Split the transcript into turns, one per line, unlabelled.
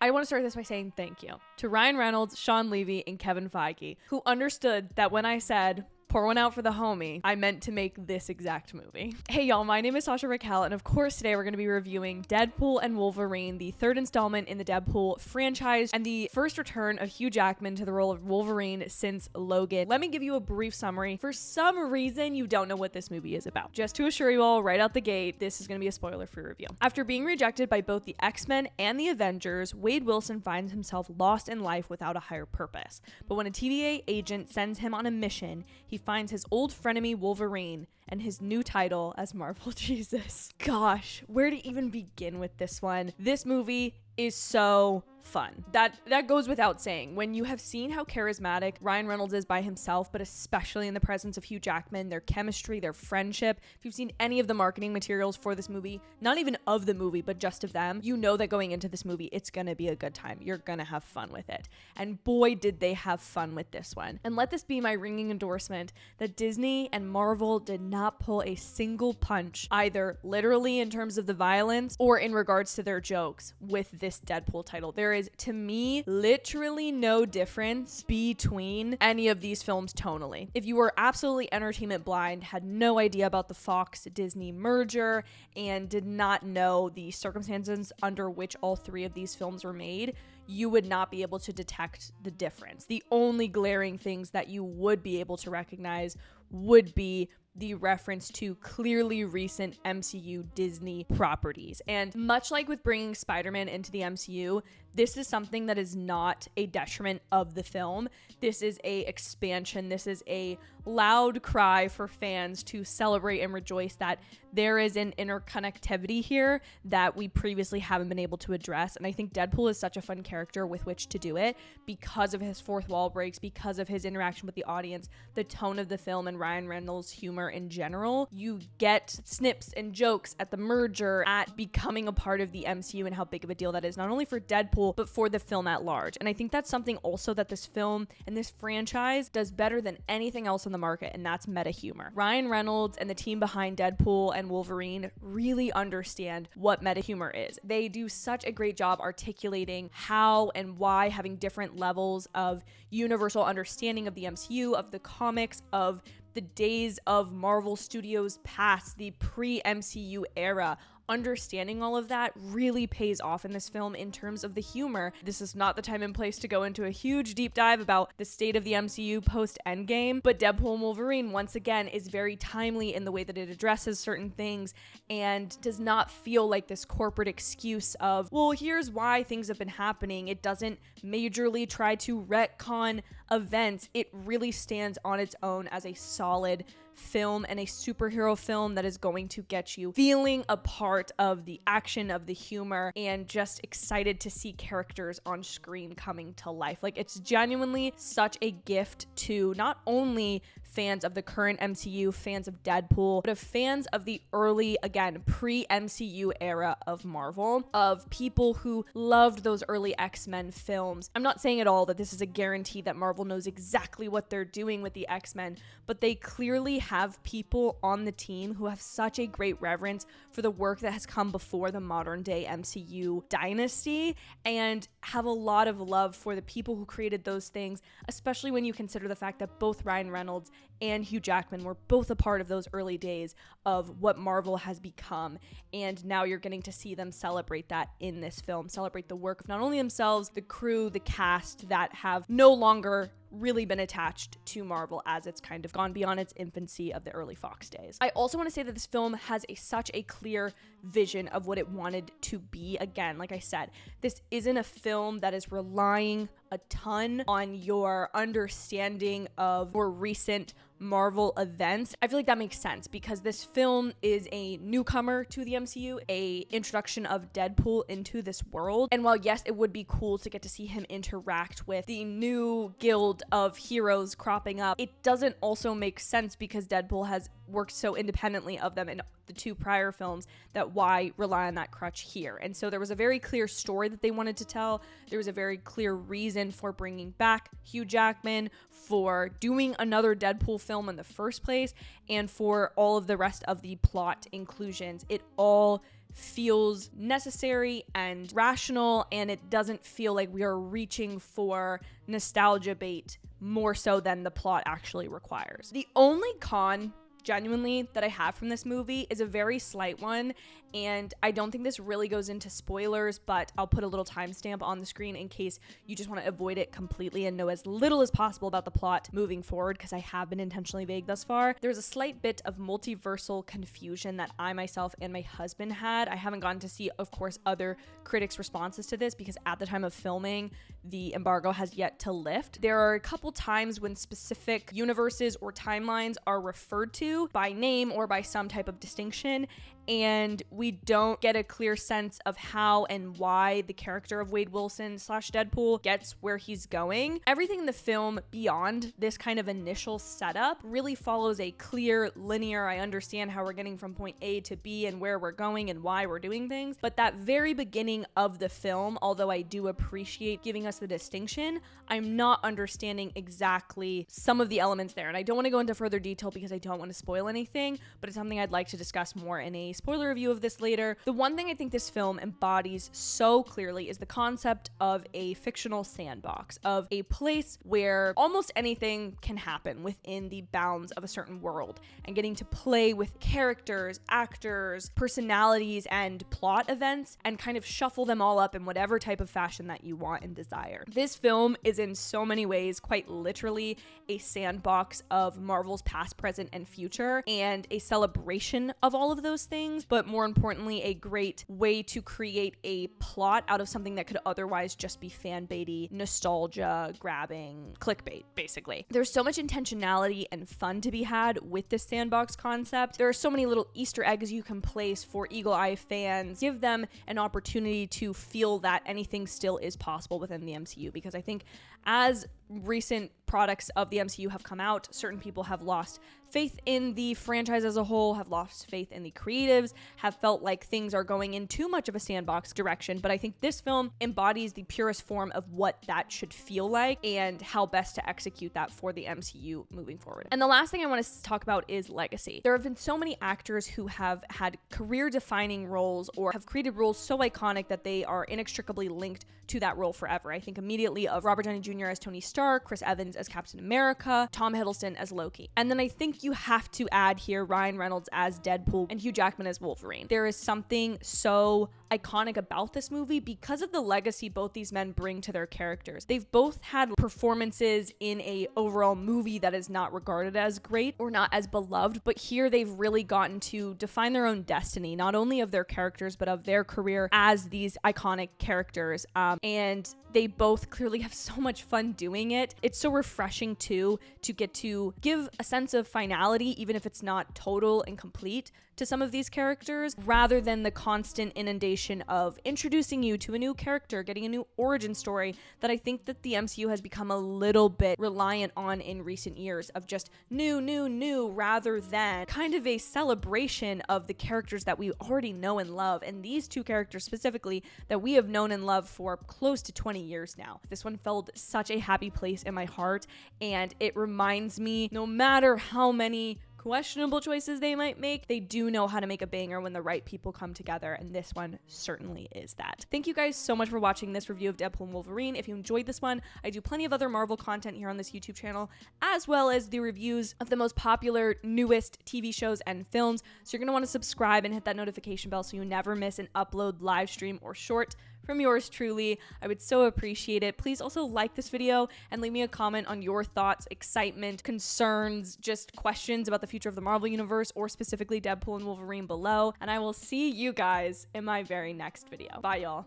I want to start this by saying thank you to Ryan Reynolds, Sean Levy, and Kevin Feige, who understood that when I said, pour one out for the homie, I meant to make this exact movie. Hey y'all, my name is Sasha Raquel, and of course today we're going to be reviewing Deadpool and Wolverine, the third installment in the Deadpool franchise, and the first return of Hugh Jackman to the role of Wolverine since Logan. Let me give you a brief summary. For some reason, you don't know what this movie is about. Just to assure you all right out the gate, this is going to be a spoiler-free review. After being rejected by both the X-Men and the Avengers, Wade Wilson finds himself lost in life without a higher purpose. But when a TVA agent sends him on a mission, he finds his old frenemy Wolverine and his new title as Marvel Jesus. Gosh, where to even begin with this one? This movie is so fun. That goes without saying. When you have seen how charismatic Ryan Reynolds is by himself, but especially in the presence of Hugh Jackman, their chemistry, their friendship, if you've seen any of the marketing materials for this movie, not even of the movie, but just of them, you know that going into this movie, it's gonna be a good time. You're gonna have fun with it. And boy, did they have fun with this one. And let this be my ringing endorsement that Disney and Marvel did not pull a single punch, either literally in terms of the violence or in regards to their jokes with this Deadpool title. There is, to me, literally no difference between any of these films tonally. If you were absolutely entertainment blind, had no idea about the Fox-Disney merger, and did not know the circumstances under which all three of these films were made, you would not be able to detect the difference. The only glaring things that you would be able to recognize would be the reference to clearly recent MCU Disney properties. And much like with bringing Spider-Man into the MCU, this is something that is not a detriment of the film. This is a expansion. This is a loud cry for fans to celebrate and rejoice that there is an interconnectivity here that we previously haven't been able to address. And I think Deadpool is such a fun character with which to do it because of his fourth wall breaks, because of his interaction with the audience, the tone of the film, and Ryan Reynolds' humor in general. You get snips and jokes at the merger, at becoming a part of the MCU, and how big of a deal that is, not only for Deadpool, but for the film at large. And I think that's something also that this film and this franchise does better than anything else on the market, and that's meta humor. Ryan Reynolds and the team behind Deadpool and Wolverine really understand what meta humor is. They do such a great job articulating how and why having different levels of universal understanding of the MCU, of the comics, of the days of Marvel Studios past, the pre-MCU era. Understanding all of that really pays off in this film in terms of the humor. This is not the time and place to go into a huge deep dive about the state of the MCU post-Endgame, but Deadpool and Wolverine, once again, is very timely in the way that it addresses certain things and does not feel like this corporate excuse of, well, here's why things have been happening. It doesn't majorly try to retcon events. It really stands on its own as a solid film and a superhero film that is going to get you feeling a part of the action, of the humor, and just excited to see characters on screen coming to life. Like, it's genuinely such a gift to not only fans of the current MCU, fans of Deadpool, but of fans of the early, again, pre-MCU era of Marvel, of people who loved those early X-Men films. I'm not saying at all that this is a guarantee that Marvel knows exactly what they're doing with the X-Men, but they clearly have people on the team who have such a great reverence for the work that has come before the modern day MCU dynasty, and have a lot of love for the people who created those things, especially when you consider the fact that both Ryan Reynolds and Hugh Jackman were both a part of those early days of what Marvel has become. And now you're getting to see them celebrate that in this film, celebrate the work of not only themselves, the crew, the cast that have no longer really been attached to Marvel as it's kind of gone beyond its infancy of the early Fox days. I also want to say that this film has such a clear vision of what it wanted to be. Again, like I said, this isn't a film that is relying a ton on your understanding of more recent Marvel events. I feel like that makes sense because this film is a newcomer to the MCU, a introduction of Deadpool into this world. And while yes, it would be cool to get to see him interact with the new guild of heroes cropping up, it doesn't also make sense because Deadpool has worked so independently of them in the two prior films that why rely on that crutch here. And so there was a very clear story that they wanted to tell. There was a very clear reason for bringing back Hugh Jackman, for doing another Deadpool film in the first place, and for all of the rest of the plot inclusions. It all feels necessary and rational, and it doesn't feel like we are reaching for nostalgia bait more so than the plot actually requires. The only con, genuinely, that I have from this movie is a very slight one, and I don't think this really goes into spoilers, but I'll put a little timestamp on the screen in case you just want to avoid it completely and know as little as possible about the plot moving forward, because I have been intentionally vague thus far. There's a slight bit of multiversal confusion that I myself and my husband had. I haven't gotten to see, of course, other critics' responses to this because at the time of filming, the embargo has yet to lift. There are a couple times when specific universes or timelines are referred to by name or by some type of distinction, and we don't get a clear sense of how and why the character of Wade Wilson / Deadpool gets where he's going. Everything in the film beyond this kind of initial setup really follows a clear, linear, I understand how we're getting from point A to B and where we're going and why we're doing things. But that very beginning of the film, although I do appreciate giving us the distinction, I'm not understanding exactly some of the elements there. And I don't want to go into further detail because I don't want to spoil anything, but it's something I'd like to discuss more in a spoiler review of this later. The one thing I think this film embodies so clearly is the concept of a fictional sandbox, of a place where almost anything can happen within the bounds of a certain world, and getting to play with characters, actors, personalities, and plot events, and kind of shuffle them all up in whatever type of fashion that you want and desire. This film is in so many ways quite literally a sandbox of Marvel's past, present, and future, and a celebration of all of those things, but more importantly, a great way to create a plot out of something that could otherwise just be fanbaity, nostalgia grabbing, clickbait, basically. There's so much intentionality and fun to be had with this sandbox concept. There are so many little Easter eggs you can place for Eagle Eye fans, give them an opportunity to feel that anything still is possible within the MCU, because I think as recent products of the MCU have come out, certain people have lost faith in the franchise as a whole, have lost faith in the creatives, have felt like things are going in too much of a sandbox direction. But I think this film embodies the purest form of what that should feel like and how best to execute that for the MCU moving forward. And the last thing I want to talk about is legacy. There have been so many actors who have had career-defining roles or have created roles so iconic that they are inextricably linked to that role forever. I think immediately of Robert Downey Jr. as Tony Stark, Chris Evans as Captain America, Tom Hiddleston as Loki. And then I think you have to add here Ryan Reynolds as Deadpool and Hugh Jackman as Wolverine. There is something so iconic about this movie because of the legacy both these men bring to their characters. They've both had performances in a overall movie that is not regarded as great or not as beloved, but here they've really gotten to define their own destiny, not only of their characters, but of their career as these iconic characters. And they both clearly have so much fun doing it. It's so refreshing too to get to give a sense of finality, even if it's not total and complete, to some of these characters, rather than the constant inundation of introducing you to a new character, getting a new origin story that I think that the MCU has become a little bit reliant on in recent years, of just new, rather than kind of a celebration of the characters that we already know and love. And these two characters specifically that we have known and loved for close to 20 years now. This one felt such a happy place in my heart, and it reminds me, no matter how many questionable choices they might make, they do know how to make a banger when the right people come together, and this one certainly is that. Thank you guys so much for watching this review of Deadpool and Wolverine. If you enjoyed this one, I do plenty of other Marvel content here on this YouTube channel, as well as the reviews of the most popular, newest TV shows and films, so you're going to want to subscribe and hit that notification bell so you never miss an upload, live stream, or short from yours truly. I would so appreciate it. Please also like this video and leave me a comment on your thoughts, excitement, concerns, just questions about the future of the Marvel Universe, or specifically Deadpool and Wolverine below. And I will see you guys in my very next video. Bye, y'all.